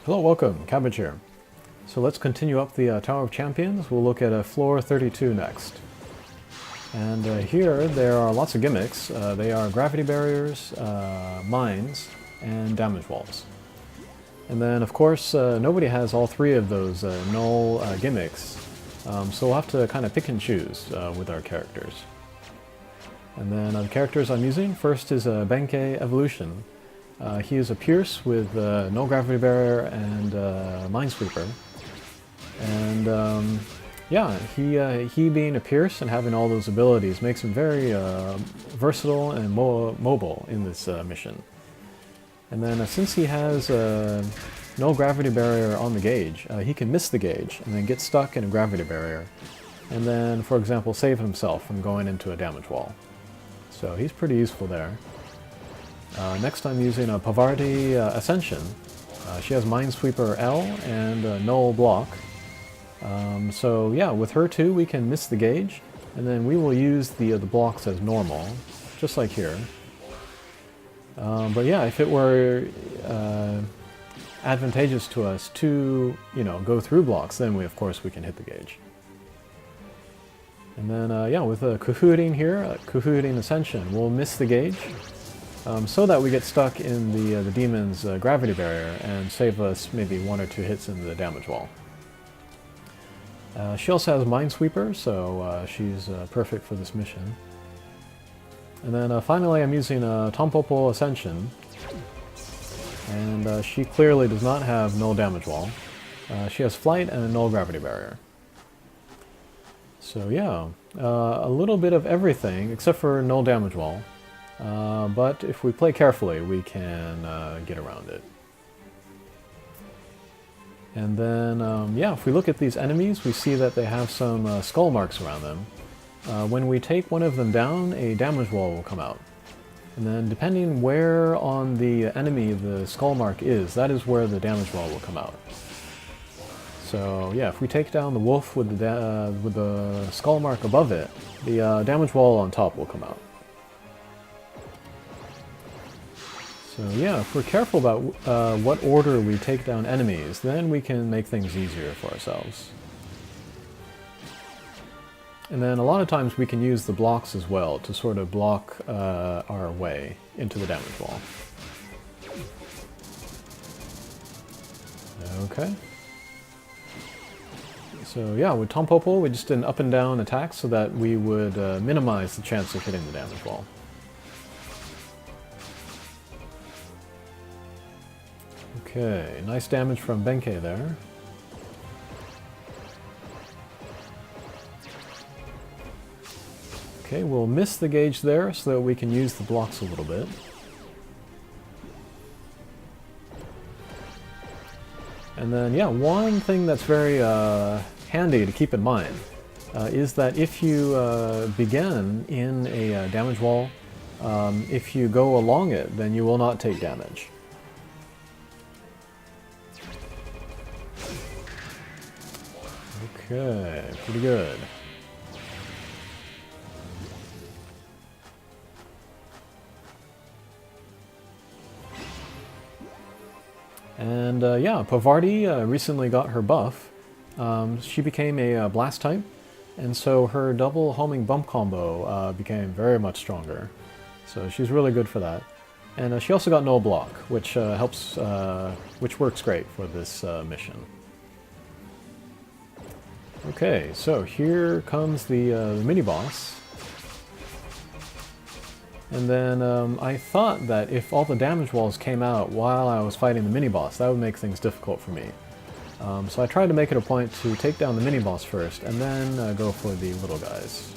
Hello, welcome, Cabbage here. So let's continue up the Tower of Champions. We'll look at floor 32 next. And here there are lots of gimmicks. They are gravity barriers, mines, and damage walls. And then of course nobody has all three of those null gimmicks, so we'll have to kind of pick and choose with our characters. And then the characters I'm using, first is Benkei Evolution. He is a Pierce with no gravity barrier and Minesweeper. And yeah, he being a Pierce and having all those abilities makes him very versatile and mobile in this mission. And then since he has no gravity barrier on the gauge, he can miss the gauge and then get stuck in a gravity barrier. And then, for example, save himself from going into a damage wall. So he's pretty useful there. Next I'm using a Pavarti Ascension. She has Minesweeper L and Null Block. So yeah, with her too we can miss the gauge, and then we will use the blocks as normal, just like here. But yeah, if it were advantageous to us to, go through blocks, then of course we can hit the gauge. And then yeah, with Cahooting here, Cahooting Ascension, we'll miss the gauge. So that we get stuck in the demon's gravity barrier and save us maybe 1 or 2 hits into the damage wall. She also has Minesweeper, so she's perfect for this mission. And then finally I'm using Tampopo Ascension, and she clearly does not have null damage wall. She has Flight and a null gravity barrier. So yeah, a little bit of everything except for null damage wall. But if we play carefully, we can get around it. And then, yeah, if we look at these enemies, we see that they have some skull marks around them. When we take one of them down, a damage wall will come out. And then depending where on the enemy the skull mark is, that is where the damage wall will come out. So yeah, if we take down the wolf with the skull mark above it, the damage wall on top will come out. So yeah, if we're careful about what order we take down enemies, then we can make things easier for ourselves. And then a lot of times we can use the blocks as well to sort of block our way into the damage wall. Okay. So yeah, with Tampopo we just did an up and down attack so that we would minimize the chance of hitting the damage wall. Okay, nice damage from Benkei there. Okay, we'll miss the gauge there so that we can use the blocks a little bit. And then, yeah, one thing that's very handy to keep in mind is that if you begin in a damage wall, if you go along it, then you will not take damage. Okay, pretty good. And yeah, Pavarti recently got her buff. She became a blast type, and so her double homing bump combo became very much stronger. So she's really good for that. And she also got null block, which helps, which works great for this mission. Okay, so here comes the mini-boss. And then I thought that if all the damage walls came out while I was fighting the mini-boss, that would make things difficult for me. So I tried to make it a point to take down the mini-boss first, and then go for the little guys.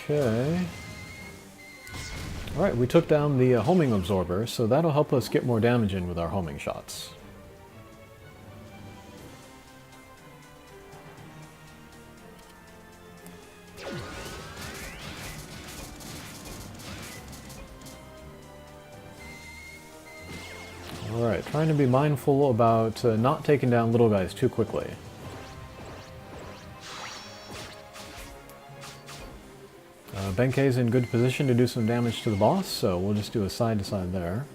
Okay. Alright, we took down the homing absorber, so that'll help us get more damage in with our homing shots. Alright, trying to be mindful about not taking down little guys too quickly. Benkei's in good position to do some damage to the boss, so we'll just do a side-to-side there.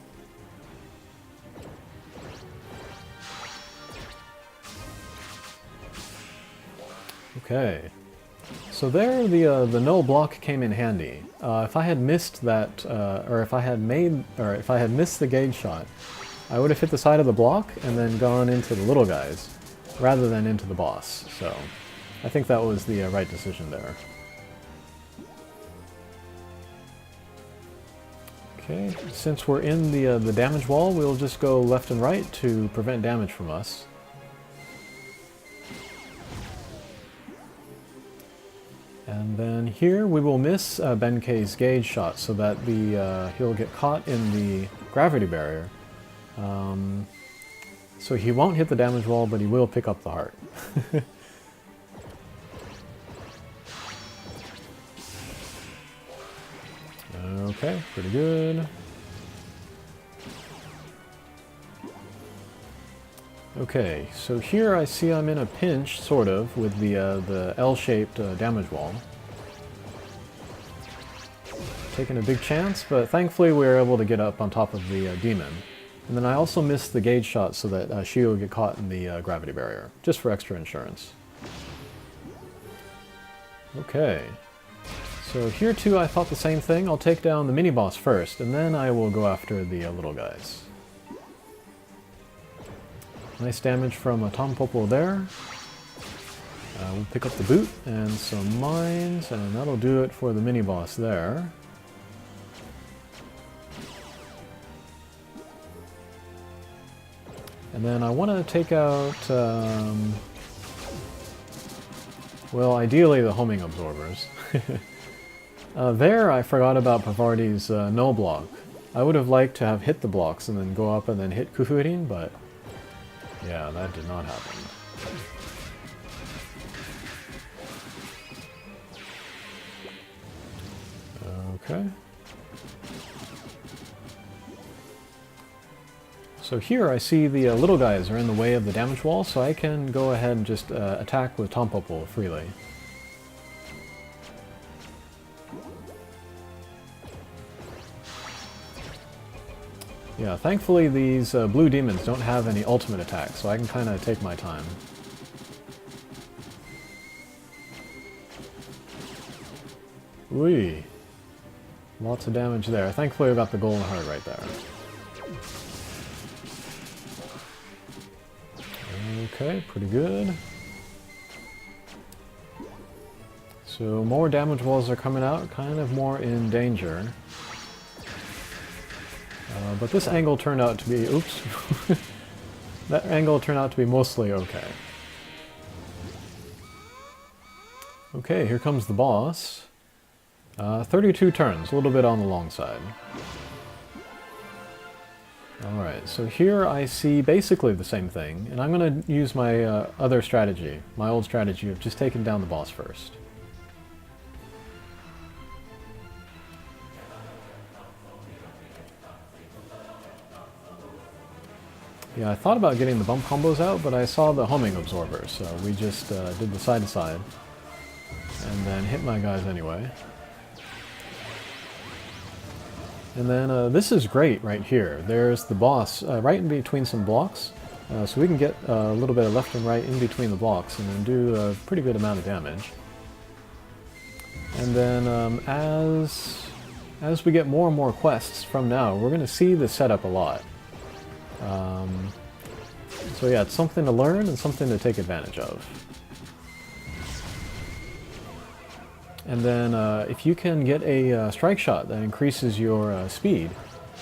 Okay. So there, the null block came in handy. If I had missed that, or if I had missed the gauge shot, I would have hit the side of the block and then gone into the little guys, rather than into the boss. So, I think that was the right decision there. Okay, since we're in the damage wall, we'll just go left and right to prevent damage from us. And then here we will miss Benkei's gauge shot so that he'll get caught in the gravity barrier. So he won't hit the damage wall, but he will pick up the heart. Okay, pretty good. Okay, so here I see I'm in a pinch, sort of, with the L-shaped damage wall. Taking a big chance, but thankfully we were able to get up on top of the demon. And then I also missed the gauge shot so that she will get caught in the gravity barrier, just for extra insurance. Okay. So here too I thought the same thing. I'll take down the mini-boss first, and then I will go after the little guys. Nice damage from Tom Popo there. We'll pick up the boot and some mines, and that'll do it for the mini-boss there. And then I want to take out, well, ideally the homing absorbers. There I forgot about Pavardi's null block. I would have liked to have hit the blocks and then go up and then hit Kufurin, but yeah, that did not happen. Okay. So here I see the little guys are in the way of the damage wall, so I can go ahead and just attack with Tom Popo freely. Yeah, thankfully these blue demons don't have any ultimate attacks, so I can kind of take my time. Whee! Lots of damage there. Thankfully I got the golden heart right there. Okay, pretty good. So more damage walls are coming out, kind of more in danger. But this angle turned out to be, oops, that angle turned out to be mostly okay. Okay, here comes the boss. 32 turns, a little bit on the long side. Alright, so here I see basically the same thing, and I'm going to use my other strategy, my old strategy of just taking down the boss first. Yeah, I thought about getting the bump combos out, but I saw the homing absorber, so we just did the side-to-side, and then hit my guys anyway. And then this is great right here. There's the boss right in between some blocks, so we can get a little bit of left and right in between the blocks and then do a pretty good amount of damage. And then as we get more and more quests from now, we're going to see the setup a lot. So yeah, it's something to learn and something to take advantage of. And then if you can get a strike shot that increases your speed,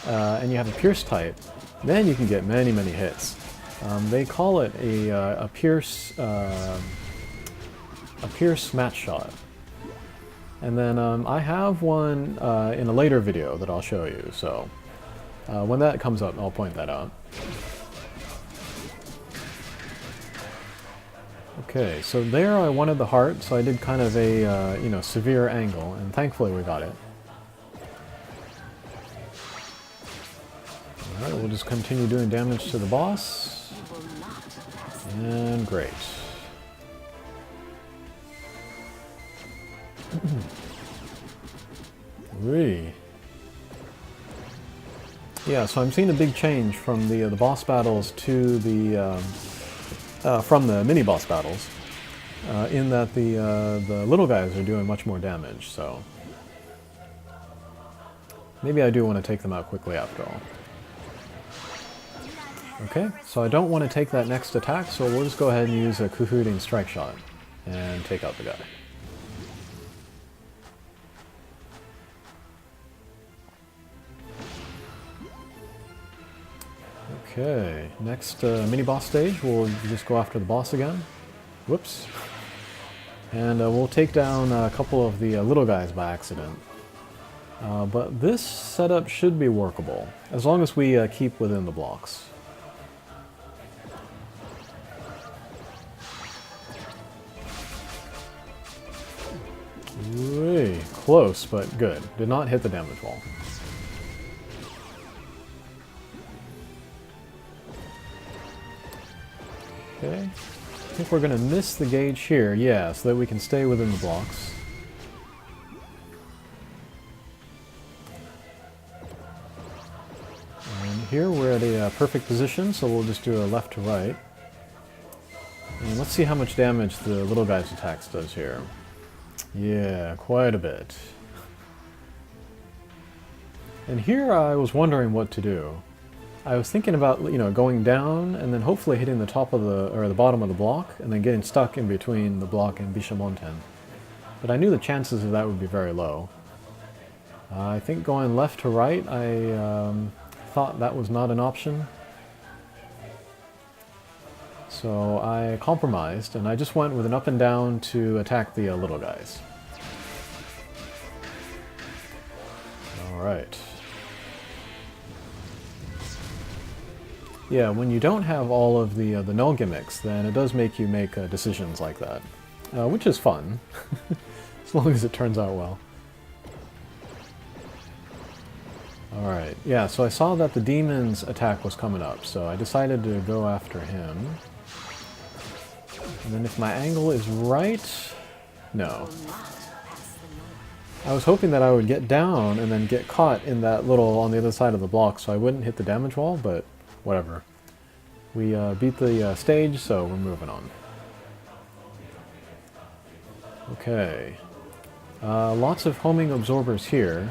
and you have a pierce type, then you can get many, many hits. They call it a pierce match shot. And then I have one in a later video that I'll show you, so when that comes up, I'll point that out. Okay, so there I wanted the heart, so I did kind of a, you know, severe angle, and thankfully we got it. Alright, we'll we'll just continue doing damage to the boss. And great. Whee. Yeah, so I'm seeing a big change from the boss battles to the from the mini boss battles, in that the little guys are doing much more damage. So maybe I do want to take them out quickly after all. Okay, so I don't want to take that next attack, so we'll just go ahead and use a Kuhuding Strike Shot and take out the guy. Okay, next mini-boss stage, we'll just go after the boss again. Whoops. And we'll take down a couple of the little guys by accident. But this setup should be workable, as long as we keep within the blocks. Way close, but good. Did not hit the damage wall. Okay. I think we're going to miss the gauge here, yeah, so that we can stay within the blocks. And here we're at a perfect position, so we'll just do a left to right. And let's see how much damage the little guy's attacks does here. Yeah, quite a bit. And here I was wondering what to do. I was thinking about, you know, going down and then hopefully hitting the top of the bottom of the block and then getting stuck in between the block and Bishamonten. But I knew the chances of that would be very low. I think going left to right, I thought that was not an option. So I compromised, and I just went with an up and down to attack the little guys. Alright. Yeah, when you don't have all of the null gimmicks, then it does make you make decisions like that. Which is fun, as long as it turns out well. Alright, yeah, so I saw that the demon's attack was coming up, so I decided to go after him. And then if my angle is right... No. I was hoping that I would get down and then get caught in that little on the other side of the block so I wouldn't hit the damage wall, but whatever. We beat the stage, so we're moving on. Okay. Lots of homing absorbers here.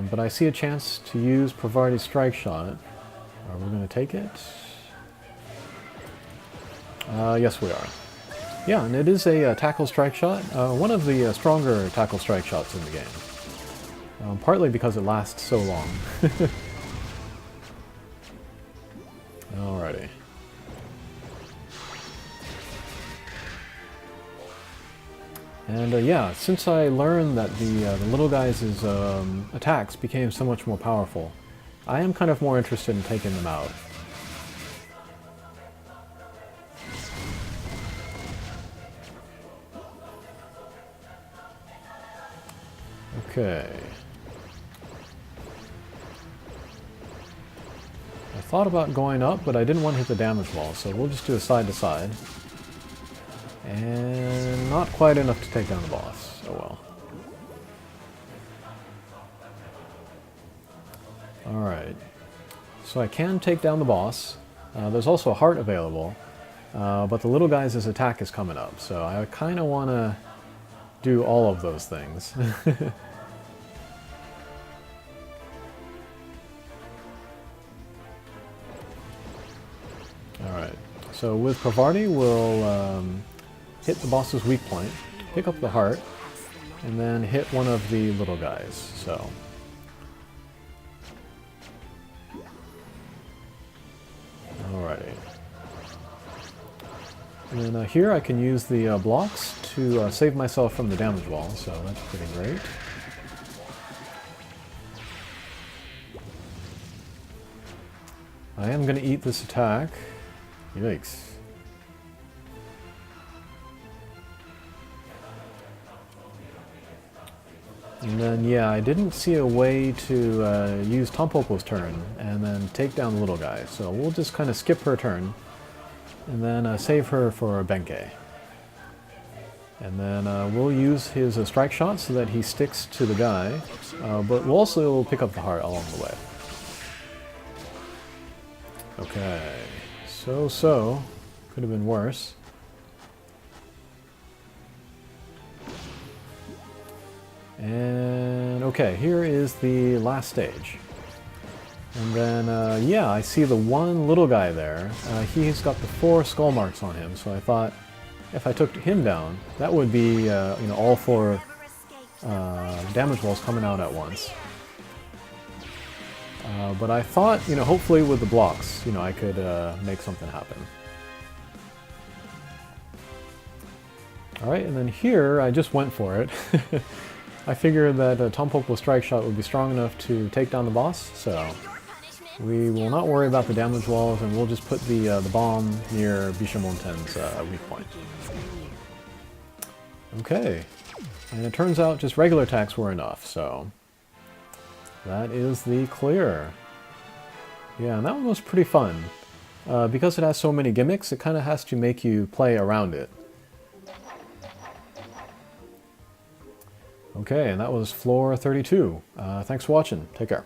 But I see a chance to use Provardi's Strike Shot. Are we going to take it? Yes, we are. Yeah, and it is a tackle strike shot. One of the stronger tackle strike shots in the game. Partly because it lasts so long. Alrighty. And yeah, since I learned that the little guys' attacks became so much more powerful, I am kind of more interested in taking them out. Okay. I thought about going up, but I didn't want to hit the damage wall, so we'll just do a side to side. And not quite enough to take down the boss. Oh well. Alright. So I can take down the boss. There's also a heart available, but the little guy's attack is coming up, so I kind of want to do all of those things. Alright, so with Provardi we'll hit the boss's weak point, pick up the heart, and then hit one of the little guys, so... Alrighty. And then here I can use the blocks to save myself from the damage wall, so that's pretty great. I am going to eat this attack. Yikes. And then, yeah, I didn't see a way to use Tampopo's turn and then take down the little guy. So we'll just kind of skip her turn and then save her for Benkei. And then we'll use his strike shot so that he sticks to the guy, but we'll also pick up the heart along the way. Okay, so. Could have been worse. And okay, here is the last stage. And then, yeah, I see the one little guy there. He's got the 4 skull marks on him, so I thought if I took him down, that would be, you know, all 4 damage walls coming out at once. But I thought, you know, hopefully with the blocks, you know, I could make something happen. Alright, and then here, I just went for it. I figured that a Tampopo's strike shot would be strong enough to take down the boss, so we will not worry about the damage walls, and we'll just put the bomb near Bishamonten's weak point. Okay, and it turns out just regular attacks were enough, so that is the clear. Yeah, and that one was pretty fun. Because it has so many gimmicks, it kind of has to make you play around it. Okay, and that was floor 32. Thanks for watching. Take care.